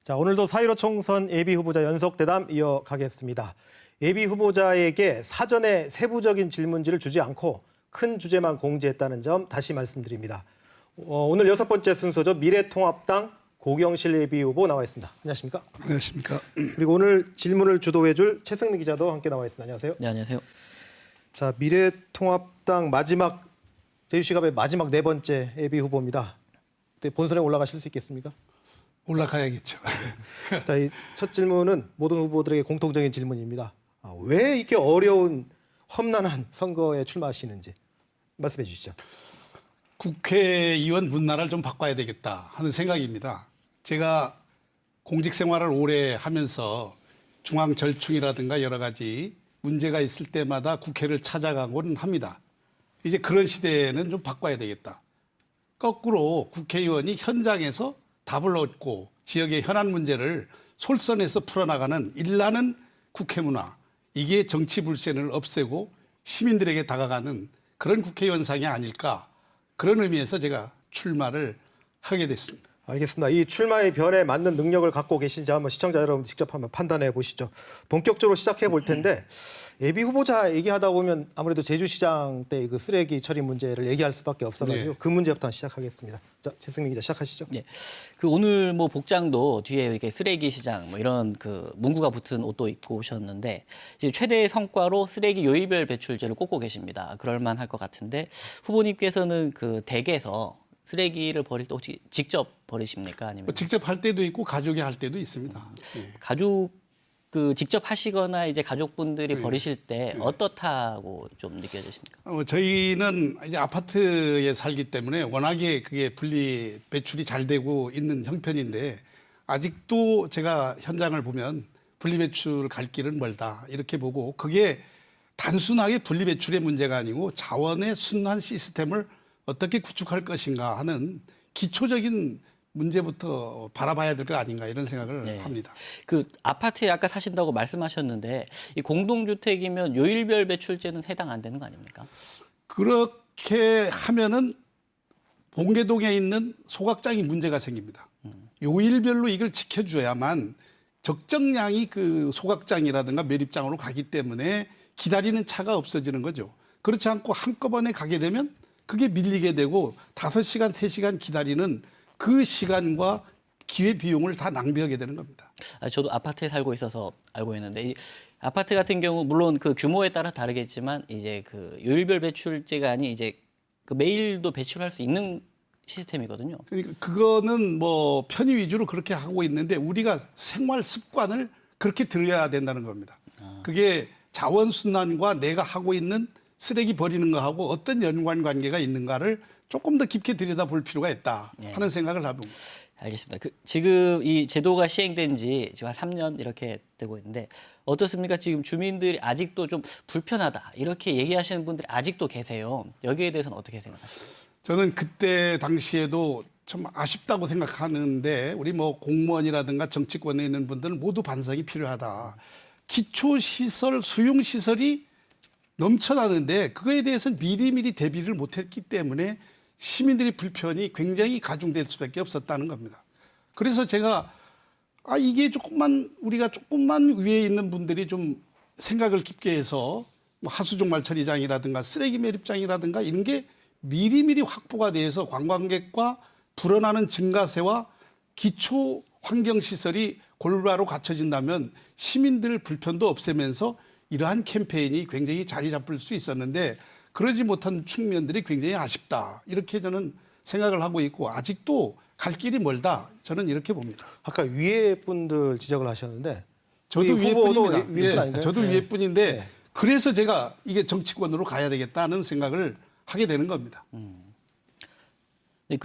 자, 오늘도 4.15 총선 예비 후보자 연속 대담 이어가겠습니다. 예비 후보자에게 사전에 세부적인 질문지를 주지 않고 큰 주제만 공지했다는 점 다시 말씀드립니다. 오늘 6번째 순서죠. 미래통합당 고경실 예비 후보 나와 있습니다. 안녕하십니까? 안녕하십니까? 그리고 오늘 질문을 주도해줄 최승미 기자도 함께 나와 있습니다. 안녕하세요. 네, 안녕하세요. 자, 미래통합당 제주시갑의 마지막 4번째 예비 후보입니다. 본선에 올라가실 수 있겠습니까? 올라가야겠죠. 자, 이 첫 질문은 모든 후보들에게 공통적인 질문입니다. 왜 이렇게 어려운 험난한 선거에 출마하시는지 말씀해 주시죠. 국회의원 문화를 좀 바꿔야 되겠다 하는 생각입니다. 제가 공직 생활을 오래 하면서 중앙절충이라든가 여러 가지 문제가 있을 때마다 국회를 찾아가곤 합니다. 이제 그런 시대에는 좀 바꿔야 되겠다. 거꾸로 국회의원이 현장에서 답을 얻고 지역의 현안 문제를 솔선해서 풀어나가는 일나는 국회 문화, 이게 정치 불신을 없애고 시민들에게 다가가는 그런 국회의원상이 아닐까, 그런 의미에서 제가 출마를 하게 됐습니다. 알겠습니다. 이 출마의 변에 맞는 능력을 갖고 계신지 한번 시청자 여러분 직접 한번 판단해 보시죠. 본격적으로 시작해 볼 텐데 예비 후보자 얘기하다 보면 아무래도 제주시장 때 그 쓰레기 처리 문제를 얘기할 수밖에 없어가지고 네. 그 문제부터 시작하겠습니다. 자, 최승민 기자 시작하시죠. 네, 그 오늘 뭐 복장도 뒤에 이렇게 쓰레기 시장 뭐 이런 그 문구가 붙은 옷도 입고 오셨는데 이제 최대의 성과로 쓰레기 요일별 배출제를 꼽고 계십니다. 그럴 만할 것 같은데 후보님께서는 그 댁에서 쓰레기를 버릴 때 혹시 직접 버리십니까? 아니면 직접 할 때도 있고 가족이 할 때도 있습니다. 네. 가족 그 직접 하시거나 이제 가족분들이 네. 버리실 때 어떻다고 좀 느껴지십니까? 저희는 이제 아파트에 살기 때문에 워낙에 그게 분리 배출이 잘 되고 있는 형편인데 아직도 제가 현장을 보면 분리 배출 갈 길은 멀다 이렇게 보고, 그게 단순하게 분리 배출의 문제가 아니고 자원의 순환 시스템을 어떻게 구축할 것인가 하는 기초적인 문제부터 바라봐야 될 거 아닌가, 이런 생각을 네. 합니다. 그 아파트에 아까 사신다고 말씀하셨는데 이 공동주택이면 요일별 배출제는 해당 안 되는 거 아닙니까? 그렇게 하면은 봉계동에 있는 소각장이 문제가 생깁니다. 요일별로 이걸 지켜줘야만 적정량이 그 소각장이라든가 매립장으로 가기 때문에 기다리는 차가 없어지는 거죠. 그렇지 않고 한꺼번에 가게 되면 그게 밀리게 되고 5시간, 3시간 기다리는 그 시간과 기회 비용을 다 낭비하게 되는 겁니다. 저도 아파트에 살고 있어서 알고 있는데 이 아파트 같은 경우 물론 그 규모에 따라 다르겠지만 이제 그 요일별 배출제가 아닌 이제 그 매일도 배출할 수 있는 시스템이거든요. 그러니까 그거는 뭐 편의 위주로 그렇게 하고 있는데 우리가 생활 습관을 그렇게 들여야 된다는 겁니다. 그게 자원순환과 내가 하고 있는 쓰레기 버리는 거하고 어떤 연관관계가 있는가를 조금 더 깊게 들여다볼 필요가 있다 하는 생각을 하고. 알겠습니다. 지금 이 제도가 시행된 지 지금 한 3년 이렇게 되고 있는데 어떻습니까? 지금 주민들이 아직도 좀 불편하다 이렇게 얘기하시는 분들이 아직도 계세요. 여기에 대해서는 어떻게 생각하세요? 저는 그때 당시에도 참 아쉽다고 생각하는데 우리 뭐 공무원이라든가 정치권에 있는 분들은 모두 반성이 필요하다. 기초시설, 수용시설이 넘쳐나는데 그거에 대해서는 미리미리 대비를 못했기 때문에 시민들의 불편이 굉장히 가중될 수밖에 없었다는 겁니다. 그래서 제가 이게 우리가 조금만 위에 있는 분들이 좀 생각을 깊게 해서 뭐 하수종말 처리장이라든가 쓰레기 매립장이라든가 이런 게 미리미리 확보가 돼서 관광객과 불어나는 증가세와 기초 환경시설이 골고루 갖춰진다면 시민들 불편도 없애면서 이러한 캠페인이 굉장히 자리 잡을 수 있었는데 그러지 못한 측면들이 굉장히 아쉽다. 이렇게 저는 생각을 하고 있고 아직도 갈 길이 멀다. 저는 이렇게 봅니다. 아까 위에 분들 지적을 하셨는데 저도 위에뿐입니다. 위에뿐 아닌가요? 저도 네. 위에뿐인데 네. 그래서 제가 이게 정치권으로 가야 되겠다는 생각을 하게 되는 겁니다. 네,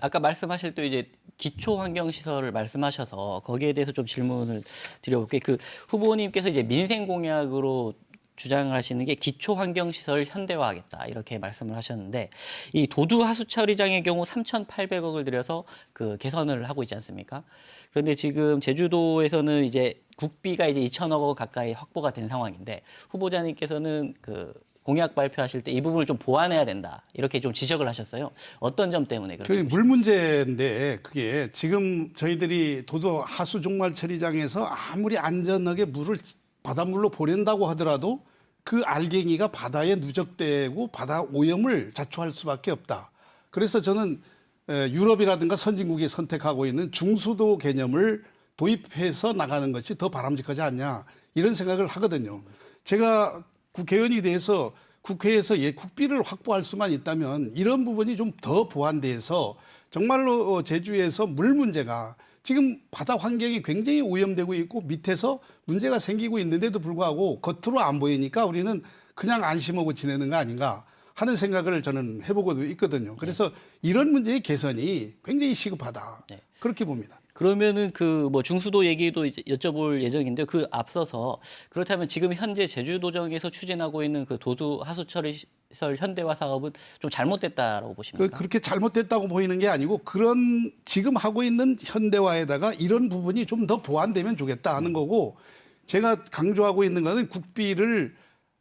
아까 말씀하실 때 이제 기초 환경 시설을 말씀하셔서 거기에 대해서 좀 질문을 드려볼게요. 그 후보님께서 이제 민생 공약으로 주장을 하시는 게 기초 환경 시설 현대화하겠다 이렇게 말씀을 하셨는데 이 도두 하수 처리장의 경우 3,800억을 들여서 그 개선을 하고 있지 않습니까? 그런데 지금 제주도에서는 이제 국비가 이제 2,000억 원 가까이 확보가 된 상황인데 후보자님께서는 그 공약 발표하실 때 이 부분을 좀 보완해야 된다. 이렇게 좀 지적을 하셨어요. 어떤 점 때문에 그렇게 물 문제인데 그게 지금 저희들이 도도 하수 종말 처리장에서 아무리 안전하게 물을 바닷물로 보낸다고 하더라도 그 알갱이가 바다에 누적되고 바다 오염을 자초할 수밖에 없다. 그래서 저는 유럽이라든가 선진국이 선택하고 있는 중수도 개념을 도입해서 나가는 것이 더 바람직하지 않냐 이런 생각을 하거든요. 제가 국회의원이 돼서 국회에서 국비를 확보할 수만 있다면 이런 부분이 좀 더 보완돼서 정말로 제주에서 물 문제가 지금 바다 환경이 굉장히 오염되고 있고 밑에서 문제가 생기고 있는데도 불구하고 겉으로 안 보이니까 우리는 그냥 안심하고 지내는 거 아닌가 하는 생각을 저는 해보고 있거든요. 그래서 이런 문제의 개선이 굉장히 시급하다. 네. 그렇게 봅니다. 그러면은 그 뭐 중수도 얘기도 이제 여쭤볼 예정인데 그 앞서서 그렇다면 지금 현재 제주도정에서 추진하고 있는 그 도주 하수처리 시설 현대화 사업은 좀 잘못됐다라고 보십니까? 그렇게 잘못됐다고 보이는 게 아니고 그런 지금 하고 있는 현대화에다가 이런 부분이 좀 더 보완되면 좋겠다 하는 거고 제가 강조하고 있는 것은 국비를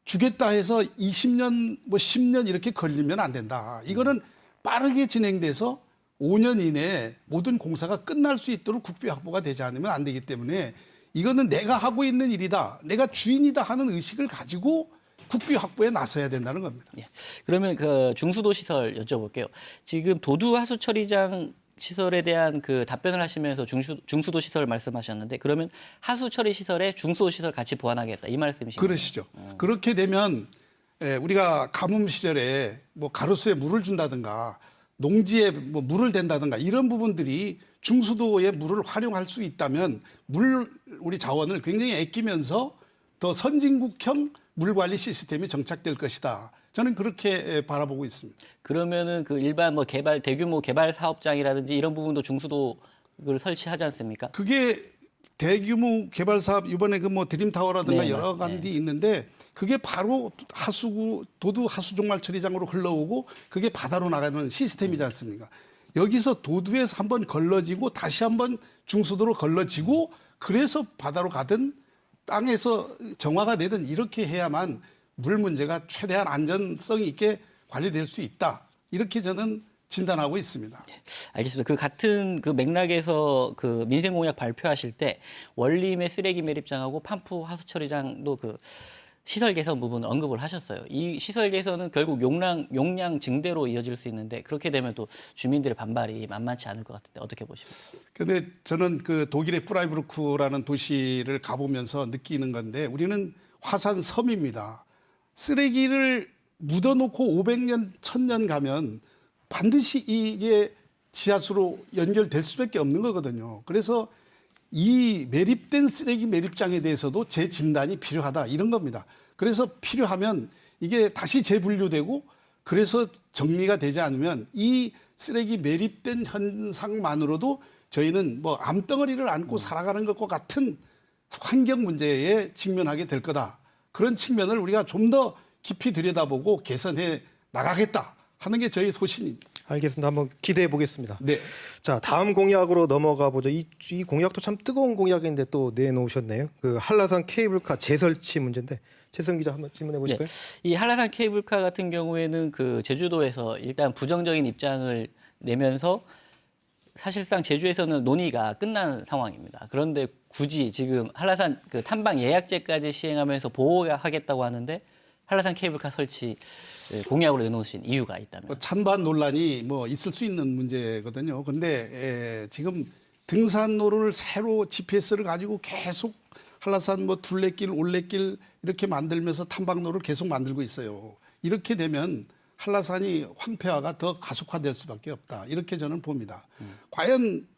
주겠다 해서 20년 뭐 10년 이렇게 걸리면 안 된다. 이거는 빠르게 진행돼서 5년 이내에 모든 공사가 끝날 수 있도록 국비 확보가 되지 않으면 안 되기 때문에 이거는 내가 하고 있는 일이다. 내가 주인이다 하는 의식을 가지고 국비 확보에 나서야 된다는 겁니다. 예. 그러면 그 중수도 시설 여쭤볼게요. 지금 도두 하수 처리장 시설에 대한 그 답변을 하시면서 중수도 시설 말씀하셨는데 그러면 하수 처리 시설에 중수도 시설 같이 보완하겠다 이 말씀이신가요? 그러시죠. 그렇게 되면 우리가 가뭄 시절에 뭐 가로수에 물을 준다든가 농지에 뭐 물을 댄다든가 이런 부분들이 중수도의 물을 활용할 수 있다면 우리 자원을 굉장히 아끼면서 더 선진국형 물 관리 시스템이 정착될 것이다. 저는 그렇게 바라보고 있습니다. 그러면은 그 일반 뭐 대규모 개발 사업장이라든지 이런 부분도 중수도를 설치하지 않습니까? 그게 대규모 개발 사업 이번에 그 뭐 드림타워라든가 네, 여러 가지 있는데 그게 바로 도두 하수 종말 처리장으로 흘러오고 그게 바다로 나가는 시스템이지 않습니까? 여기서 도두에서 한번 걸러지고 다시 한번 중수도로 걸러지고 그래서 바다로 가든 땅에서 정화가 되든 이렇게 해야만 물 문제가 최대한 안전성이 있게 관리될 수 있다. 이렇게 저는 진단하고 있습니다. 알겠습니다. 그 같은 그 맥락에서 그 민생공약 발표하실 때 원림의 쓰레기 매립장하고 판프 하수처리장도 그 시설 개선 부분을 언급을 하셨어요. 이 시설 개선은 결국 용량 증대로 이어질 수 있는데 그렇게 되면 또 주민들의 반발이 만만치 않을 것 같은데 어떻게 보십니까? 그런데 저는 그 독일의 프라이부르크라는 도시를 가보면서 느끼는 건데 우리는 화산 섬입니다. 쓰레기를 묻어놓고 500년, 1000년 가면 반드시 이게 지하수로 연결될 수밖에 없는 거거든요. 그래서 이 매립된 쓰레기 매립장에 대해서도 재진단이 필요하다 이런 겁니다. 그래서 필요하면 이게 다시 재분류되고 그래서 정리가 되지 않으면 이 쓰레기 매립된 현상만으로도 저희는 뭐 암덩어리를 안고 살아가는 것과 같은 환경 문제에 직면하게 될 거다. 그런 측면을 우리가 좀 더 깊이 들여다보고 개선해 나가겠다 하는 게 저희 소신입니다. 알겠습니다. 한번 기대해 보겠습니다. 네. 자, 다음 공약으로 넘어가 보죠. 이 공약도 참 뜨거운 공약인데 또 내놓으셨네요. 그 한라산 케이블카 재설치 문제인데 최성 기자 한번 질문해 보실까요? 네. 이 한라산 케이블카 같은 경우에는 그 제주도에서 일단 부정적인 입장을 내면서 사실상 제주에서는 논의가 끝난 상황입니다. 그런데 굳이 지금 한라산 그 탐방 예약제까지 시행하면서 보호하겠다고 하는데 한라산 케이블카 설치 공약으로 내놓으신 이유가 있다면? 찬반 논란이 뭐 있을 수 있는 문제거든요. 그런데 지금 등산로를 새로 GPS를 가지고 계속 한라산 뭐 둘레길, 올레길 이렇게 만들면서 탐방로를 계속 만들고 있어요. 이렇게 되면 한라산이 황폐화가 더 가속화될 수밖에 없다. 이렇게 저는 봅니다. 과연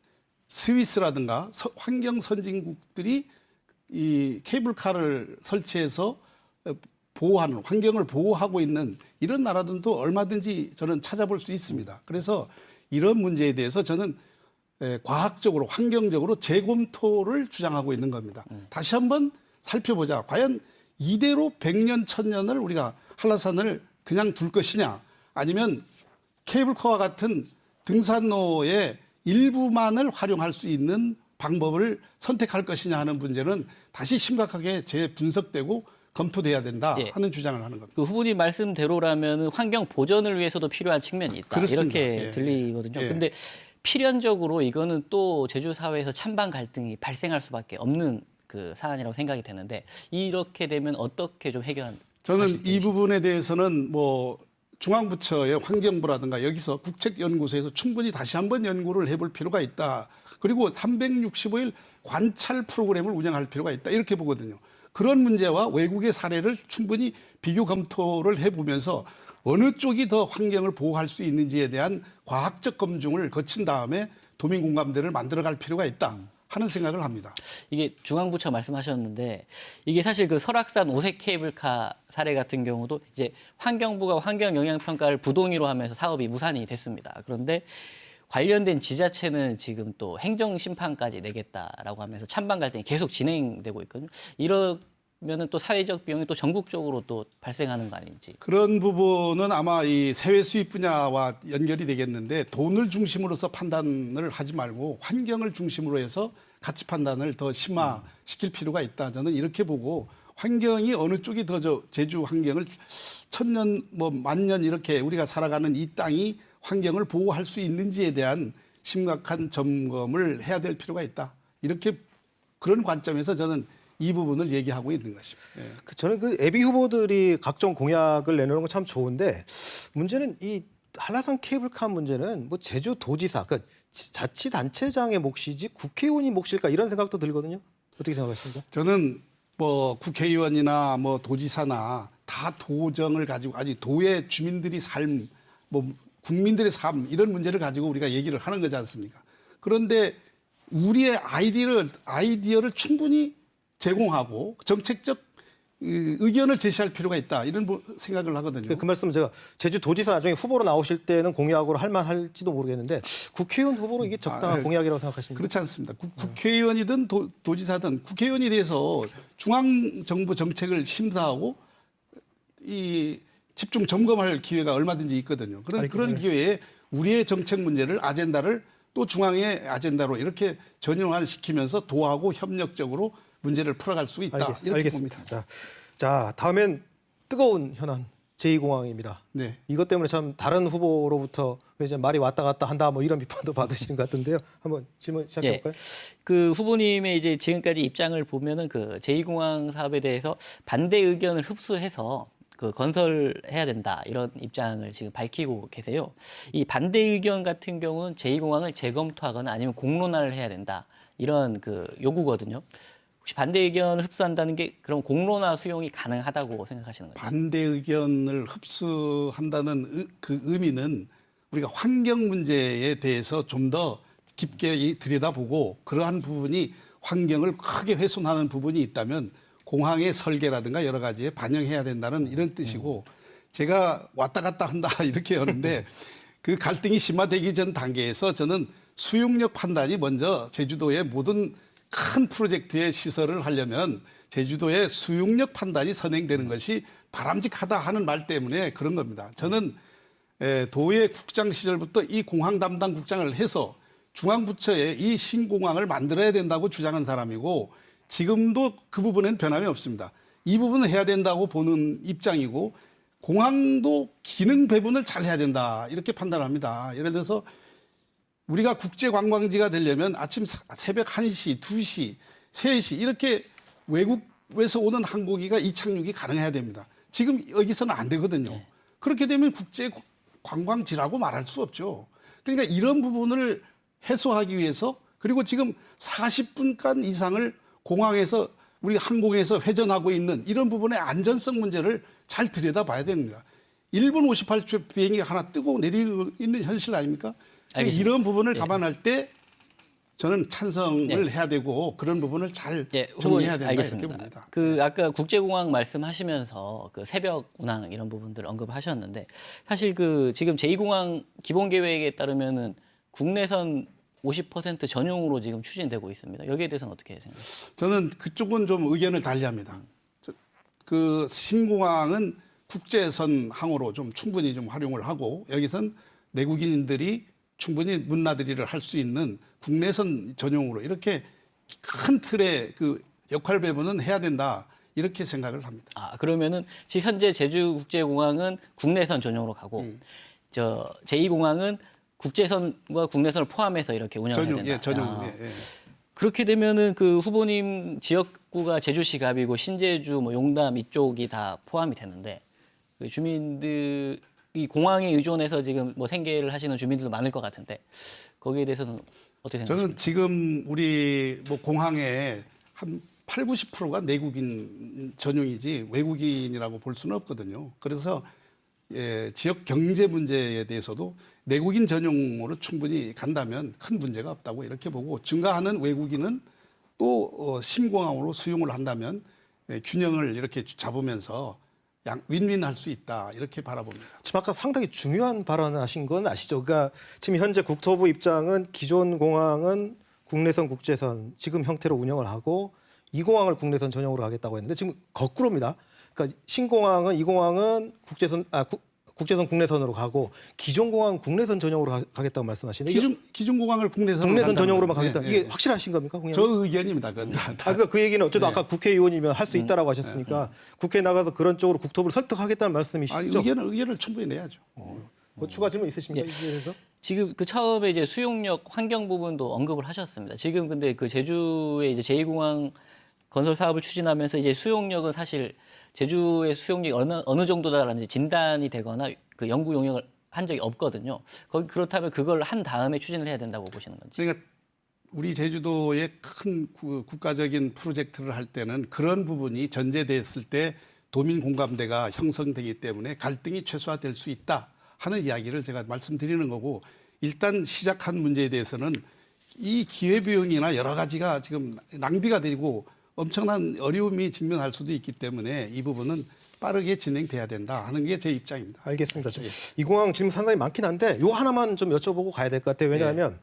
스위스라든가 환경 선진국들이 이 케이블카를 설치해서 보호하는 환경을 보호하고 있는 이런 나라들도 얼마든지 저는 찾아볼 수 있습니다. 그래서 이런 문제에 대해서 저는 과학적으로 환경적으로 재검토를 주장하고 있는 겁니다. 다시 한번 살펴보자. 과연 이대로 100년, 1000년을 우리가 한라산을 그냥 둘 것이냐 아니면 케이블카와 같은 등산로의 일부만을 활용할 수 있는 방법을 선택할 것이냐 하는 문제는 다시 심각하게 재분석되고 검토돼야 된다 예. 하는 주장을 하는 겁니다. 그 후보님 말씀대로라면 환경 보전을 위해서도 필요한 측면이 있다. 그렇습니다. 이렇게 예. 들리거든요. 예. 근데 필연적으로 이거는 또 제주 사회에서 찬반 갈등이 발생할 수밖에 없는 그 사안이라고 생각이 되는데 이렇게 되면 어떻게 좀 저는 이 부분에 대해서는 뭐 중앙부처의 환경부라든가 여기서 국책연구소에서 충분히 다시 한번 연구를 해볼 필요가 있다. 그리고 365일 관찰 프로그램을 운영할 필요가 있다. 이렇게 보거든요. 그런 문제와 외국의 사례를 충분히 비교 검토를 해보면서 어느 쪽이 더 환경을 보호할 수 있는지에 대한 과학적 검증을 거친 다음에 도민 공감대를 만들어갈 필요가 있다 하는 생각을 합니다. 이게 중앙부처 말씀하셨는데 이게 사실 그 설악산 오색 케이블카 사례 같은 경우도 이제 환경부가 환경 영향 평가를 부동의로 하면서 사업이 무산이 됐습니다. 그런데 관련된 지자체는 지금 또 행정 심판까지 내겠다라고 하면서 찬반 갈등이 계속 진행되고 있거든요. 이러면은 또 사회적 비용이 또 전국적으로 또 발생하는 거 아닌지. 그런 부분은 아마 이 세외 수입 분야와 연결이 되겠는데 돈을 중심으로서 판단을 하지 말고 환경을 중심으로 해서 가치 판단을 더 심화시킬 필요가 있다. 저는 이렇게 보고 환경이 어느 쪽이 더 제주 환경을 천년 뭐 만년 이렇게 우리가 살아가는 이 땅이 환경을 보호할 수 있는지에 대한 심각한 점검을 해야 될 필요가 있다. 이렇게 그런 관점에서 저는 이 부분을 얘기하고 있는 것입니다. 예. 저는 그 예비 후보들이 각종 공약을 내놓는 건 참 좋은데 문제는 이 한라산 케이블카 문제는 뭐 제주 도지사, 그 자치단체장의 몫이지 국회의원이 몫일까 이런 생각도 들거든요. 어떻게 생각하십니까? 저는 뭐 국회의원이나 뭐 도지사나 다 도정을 가지고 아직 도의 주민들이 삶, 뭐 국민들의 삶 이런 문제를 가지고 우리가 얘기를 하는 거지 않습니까? 그런데 우리의 아이디어를 충분히 제공하고 정책적 의견을 제시할 필요가 있다 이런 생각을 하거든요. 그 말씀 제가 제주도지사 나중에 후보로 나오실 때는 공약으로 할 만할지도 모르겠는데 국회의원 후보로 이게 적당한 공약이라고 생각하십니까? 그렇지 않습니다. 국회의원이든 도지사든 국회의원이 돼서 중앙정부 정책을 심사하고 이 집중 점검할 기회가 얼마든지 있거든요. 그런 기회에 우리의 정책 문제를 아젠다를 또 중앙의 아젠다로 이렇게 전환시키면서 도하고 협력적으로 문제를 풀어갈 수 있다. 이렇게 알겠습니다. 봅니다. 자, 다음엔 뜨거운 현안 제2공항입니다. 네. 이것 때문에 참 다른 후보로부터 이제 말이 왔다 갔다 한다 뭐 이런 비판도 받으시는 것 같은데요. 한번 질문 시작해 볼까요? 그 후보님의 이제 지금까지 입장을 보면은 그 제2공항 사업에 대해서 반대 의견을 흡수해서 그 건설해야 된다 이런 입장을 지금 밝히고 계세요. 이 반대 의견 같은 경우는 제2공항을 재검토하거나 아니면 공론화를 해야 된다 이런 그 요구거든요. 혹시 반대 의견을 흡수한다는 게 그럼 공론화 수용이 가능하다고 생각하시는 거예요? 반대 의견을 흡수한다는 그 의미는 우리가 환경 문제에 대해서 좀 더 깊게 들여다보고 그러한 부분이 환경을 크게 훼손하는 부분이 있다면 공항의 설계라든가 여러 가지에 반영해야 된다는 이런 뜻이고 제가 왔다 갔다 한다 이렇게 하는데 그 갈등이 심화되기 전 단계에서 저는 수용력 판단이 먼저 제주도의 모든 큰 프로젝트의 시설을 하려면 제주도의 수용력 판단이 선행되는 것이 바람직하다 하는 말 때문에 그런 겁니다. 저는 도의 국장 시절부터 이 공항 담당 국장을 해서 중앙부처에 이 신공항을 만들어야 된다고 주장한 사람이고 지금도 그 부분에는 변함이 없습니다. 이 부분은 해야 된다고 보는 입장이고 공항도 기능 배분을 잘 해야 된다 이렇게 판단합니다. 예를 들어서 우리가 국제관광지가 되려면 아침 새벽 1시, 2시, 3시 이렇게 외국에서 오는 항공기가 이착륙이 가능해야 됩니다. 지금 여기서는 안 되거든요. 그렇게 되면 국제관광지라고 말할 수 없죠. 그러니까 이런 부분을 해소하기 위해서 그리고 지금 40분간 이상을 공항에서 우리 항공에서 회전하고 있는 이런 부분의 안전성 문제를 잘 들여다봐야 됩니다. 1분 58초 비행기가 하나 뜨고 내리고 있는 현실 아닙니까? 알겠습니다. 이런 부분을 감안할 때 저는 찬성을 해야 되고 그런 부분을 잘 정리해야 된다 알겠습니다. 이렇게 봅니다. 그 아까 국제공항 말씀하시면서 그 새벽 운항 이런 부분들 언급하셨는데 사실 그 지금 제2공항 기본 계획에 따르면은 국내선 50% 전용으로 지금 추진되고 있습니다. 여기에 대해서는 어떻게 생각하세요? 저는 그쪽은 좀 의견을 달리합니다. 그 신공항은 국제선 항으로 좀 충분히 좀 활용을 하고 여기선 내국인들이 충분히 문나들이를 할 수 있는 국내선 전용으로 이렇게 큰 틀의 그 역할 배분은 해야 된다. 이렇게 생각을 합니다. 아, 그러면은 지금 현재 제주국제공항은 국내선 전용으로 가고 저 제2공항은 국제선과 국내선을 포함해서 이렇게 운영해야 전용, 된다. 예, 전용. 아. 예, 예. 그렇게 되면은 그 후보님 지역구가 제주시 갑이고 신제주, 뭐 용담 이쪽이 다 포함이 되는데 그 주민들이 공항에 의존해서 지금 뭐 생계를 하시는 주민들도 많을 것 같은데 거기에 대해서는 어떻게 생각하십니까? 저는 지금 우리 뭐 공항에 한 8, 90%가 내국인 전용이지 외국인이라고 볼 수는 없거든요. 그래서 예, 지역 경제 문제에 대해서도 내국인 전용으로 충분히 간다면 큰 문제가 없다고 이렇게 보고 증가하는 외국인은 또 신공항으로 수용을 한다면 예, 균형을 이렇게 잡으면서 윈윈할 수 있다 이렇게 바라봅니다. 지금 아까 상당히 중요한 발언을 하신 건 아시죠? 그러니까 지금 현재 국토부 입장은 기존 공항은 국내선, 국제선 지금 형태로 운영을 하고 이 공항을 국내선 전용으로 하겠다고 했는데 지금 거꾸로입니다. 그러니까 신공항은 이 공항은 국제선 국내선으로 가고 기존 공항 국내선 전용으로 가겠다고 말씀하시는데 기존 공항을 국내선 전용으로만 가겠다. 네, 이게 네. 확실하신 겁니까? 저 의견입니다. 그건 다. 그러니까 그 얘기는 어쨌든 네. 아까 국회의원이면 할 수 있다라고 하셨으니까 국회에 나가서 그런 쪽으로 국토부를 설득하겠다는 말씀이시죠? 의견을 충분히 내야죠. 뭐 추가 질문 있으십니까? 예. 이에 대해서? 지금 그 처음에 이제 수용력 환경 부분도 언급을 하셨습니다. 지금 근데 그 제주의 이제 제2공항 건설 사업을 추진하면서 이제 수용력은 사실 제주의 수용력이 어느 정도다라는 진단이 되거나 그 연구 용역을 한 적이 없거든요. 그렇다면 그걸 한 다음에 추진을 해야 된다고 보시는 건지. 그러니까 우리 제주도의 큰 국가적인 프로젝트를 할 때는 그런 부분이 전제됐을 때 도민 공감대가 형성되기 때문에 갈등이 최소화될 수 있다 하는 이야기를 제가 말씀드리는 거고 일단 시작한 문제에 대해서는 이 기회비용이나 여러 가지가 지금 낭비가 되고 엄청난 어려움이 직면할 수도 있기 때문에 이 부분은 빠르게 진행돼야 된다 하는 게 제 입장입니다. 알겠습니다. 이 공항 질문 상당히 많긴 한데 요 하나만 좀 여쭤보고 가야 될 것 같아요. 왜냐하면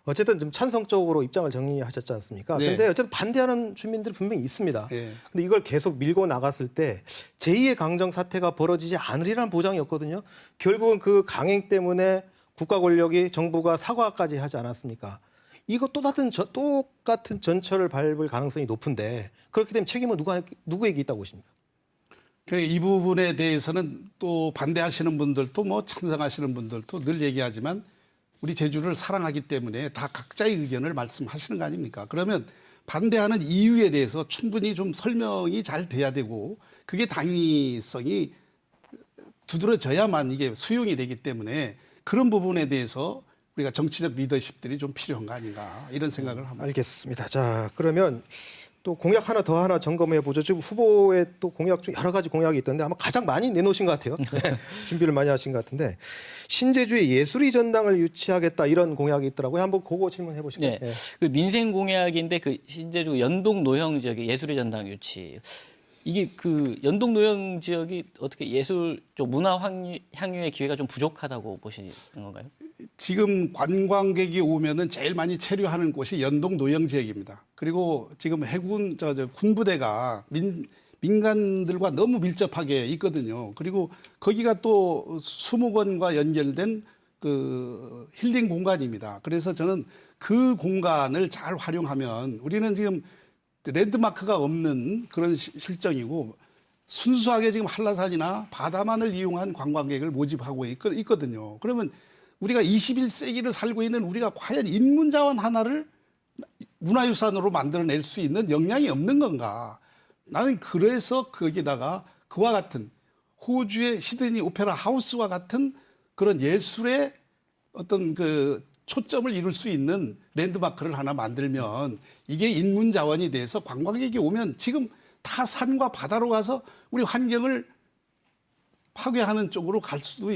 어쨌든 좀 찬성적으로 입장을 정리하셨지 않습니까? 네. 근데 어쨌든 반대하는 주민들이 분명히 있습니다. 네. 근데 이걸 계속 밀고 나갔을 때 제2의 강정 사태가 벌어지지 않으리라는 보장이 없거든요. 결국은 그 강행 때문에 국가 권력이 정부가 사과까지 하지 않았습니까? 이거 똑같은 전철을 밟을 가능성이 높은데 그렇게 되면 책임은 누구에게 있다고 보십니까? 이 부분에 대해서는 또 반대하시는 분들도 뭐 찬성하시는 분들도 늘 얘기하지만 우리 제주를 사랑하기 때문에 다 각자의 의견을 말씀하시는 거 아닙니까? 그러면 반대하는 이유에 대해서 충분히 좀 설명이 잘 돼야 되고 그게 당위성이 두드러져야만 이게 수용이 되기 때문에 그런 부분에 대해서 우리가 정치적 리더십들이 좀 필요한 거 아닌가 이런 생각을 합니다. 알겠습니다. 자, 그러면 또 공약 하나 점검해 보죠. 지금 후보의 또 공약 중 여러 가지 공약이 있던데 아마 가장 많이 내놓으신 것 같아요. 네, 준비를 많이 하신 것 같은데 신제주에 예술의 전당을 유치하겠다 이런 공약이 있더라고요. 한번 그거 질문해 보실까요? 네. 그 민생 공약인데 그 신제주 연동 노형 지역의 예술의 전당 유치. 이게 그 연동 노형 지역이 어떻게 예술 쪽 문화 향유의 기회가 좀 부족하다고 보시는 건가요? 지금 관광객이 오면은 제일 많이 체류하는 곳이 연동 노영 지역입니다. 그리고 지금 해군 군부대가 민간들과 너무 밀접하게 있거든요. 그리고 거기가 또 수목원과 연결된 그 힐링 공간입니다. 그래서 저는 그 공간을 잘 활용하면 우리는 지금 랜드마크가 없는 그런 실정이고 순수하게 지금 한라산이나 바다만을 이용한 관광객을 모집하고 있거든요. 그러면 우리가 21세기를 살고 있는 우리가 과연 인문자원 하나를 문화유산으로 만들어낼 수 있는 역량이 없는 건가? 나는 그래서 거기다가 그와 같은 호주의 시드니 오페라 하우스와 같은 그런 예술의 어떤 그 초점을 이룰 수 있는 랜드마크를 하나 만들면 이게 인문자원이 돼서 관광객이 오면 지금 다 산과 바다로 가서 우리 환경을 파괴하는 쪽으로 갈 수도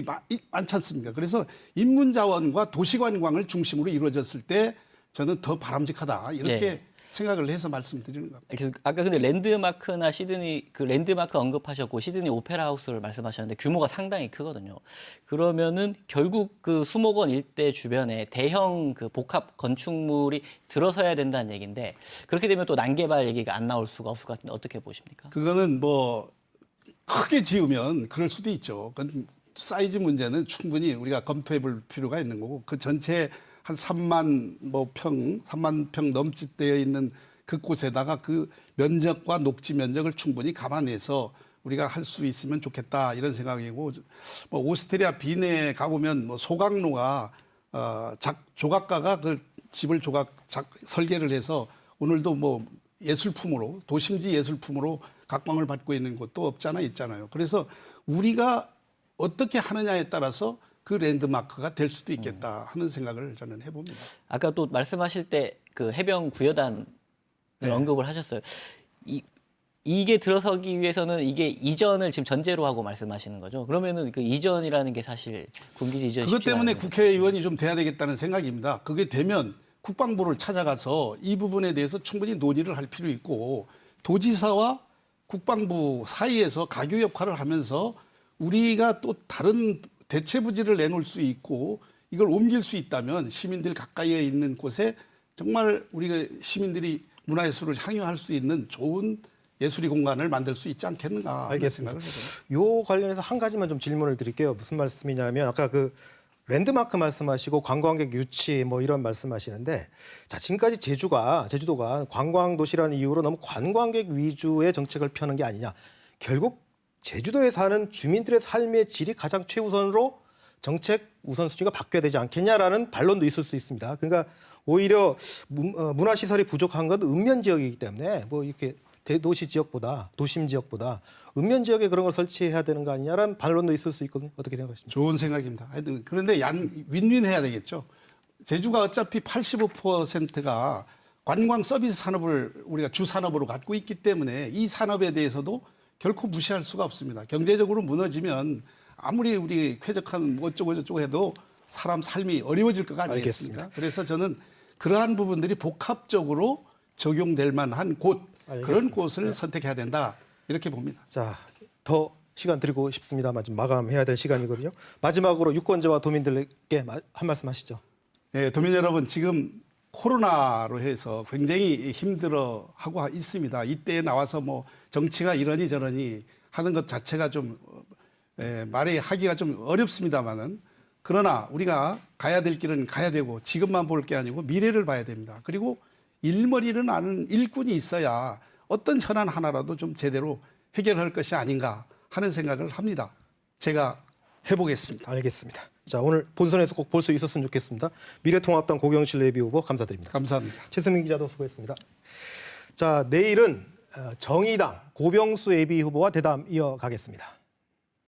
많지 않습니까? 그래서 인문자원과 도시관광을 중심으로 이루어졌을 때 저는 더 바람직하다 이렇게 생각을 해서 말씀드리는 겁니다. 그래서 아까 근데 랜드마크나 시드니 그 랜드마크 언급하셨고 시드니 오페라 하우스를 말씀하셨는데 규모가 상당히 크거든요. 그러면은 결국 그 수목원 일대 주변에 대형 그 복합 건축물이 들어서야 된다는 얘기인데 그렇게 되면 또 난개발 얘기가 안 나올 수가 없을 것 같은데 어떻게 보십니까? 그거는 뭐 크게 지으면 그럴 수도 있죠. 그건 사이즈 문제는 충분히 우리가 검토해 볼 필요가 있는 거고 그 전체 한 3만 평 넘짓 되어 있는 그곳에다가 그 면적과 녹지 면적을 충분히 감안해서 우리가 할 수 있으면 좋겠다 이런 생각이고 뭐 오스트리아 빈에 가보면 뭐 소각로가 조각가가 그 집을 설계를 해서 오늘도 뭐 예술품으로 도심지 예술품으로 각광을 받고 있는 곳도 없잖아 있잖아요. 그래서 우리가 어떻게 하느냐에 따라서 그 랜드마크가 될 수도 있겠다 하는 생각을 저는 해봅니다. 아까 또 말씀하실 때 그 해병 구여단을 언급을 하셨어요. 이게 들어서기 위해서는 이게 이전을 지금 전제로 하고 말씀하시는 거죠. 그러면은 그 이전이라는 게 사실 군기지 이전 그것 때문에 국회의원이 좀 돼야 되겠다는 생각입니다. 그게 되면 국방부를 찾아가서 이 부분에 대해서 충분히 논의를 할 필요 있고 도지사와 국방부 사이에서 가교 역할을 하면서 우리가 또 다른 대체 부지를 내놓을 수 있고 이걸 옮길 수 있다면 시민들 가까이에 있는 곳에 정말 우리가 시민들이 문화예술을 향유할 수 있는 좋은 예술의 공간을 만들 수 있지 않겠는가. 알겠습니다. 요 관련해서 한 가지만 좀 질문을 드릴게요. 무슨 말씀이냐면 아까 그 랜드마크 말씀하시고 관광객 유치 뭐 이런 말씀하시는데 자 지금까지 제주도가 관광 도시라는 이유로 너무 관광객 위주의 정책을 펴는 게 아니냐. 결국 제주도에 사는 주민들의 삶의 질이 가장 최우선으로 정책 우선순위가 바뀌어야 되지 않겠냐라는 반론도 있을 수 있습니다. 그러니까 오히려 문화시설이 부족한 건 은면 지역이기 때문에 뭐 이렇게 대도시 지역보다 도심 지역보다 읍면 지역에 그런 걸 설치해야 되는 거 아니냐라는 반론도 있을 수 있거든요. 어떻게 생각하십니까? 좋은 생각입니다. 하여튼 그런데 윈윈해야 되겠죠. 제주가 어차피 85%가 관광 서비스 산업을 우리가 주 산업으로 갖고 있기 때문에 이 산업에 대해서도 결코 무시할 수가 없습니다. 경제적으로 무너지면 아무리 우리 쾌적한 뭐 어쩌고 저쩌고 해도 사람 삶이 어려워질 것 아니겠습니까? 알겠습니다. 그래서 저는 그러한 부분들이 복합적으로 적용될 만한 곳 그런 곳을 선택해야 된다 이렇게 봅니다. 자, 더 시간 드리고 싶습니다만 좀 마감해야 될 시간이거든요. 마지막으로 유권자와 도민들에게 한 말씀 하시죠. 네, 도민 여러분 지금 코로나로 해서 굉장히 힘들어하고 있습니다. 이때에 나와서 뭐 정치가 이러니 저러니 하는 것 자체가 좀 말이 하기가 좀 어렵습니다만은 그러나 우리가 가야 될 길은 가야 되고 지금만 볼 게 아니고 미래를 봐야 됩니다. 그리고 일머리를 아는 일꾼이 있어야 어떤 현안 하나라도 좀 제대로 해결할 것이 아닌가 하는 생각을 합니다. 제가 해보겠습니다. 알겠습니다. 자, 오늘 본선에서 꼭 볼 수 있었으면 좋겠습니다. 미래통합당 고경실 예비후보 감사드립니다. 감사합니다. 최승민 기자도 수고했습니다. 자, 내일은 정의당 고병수 예비후보와 대담 이어가겠습니다.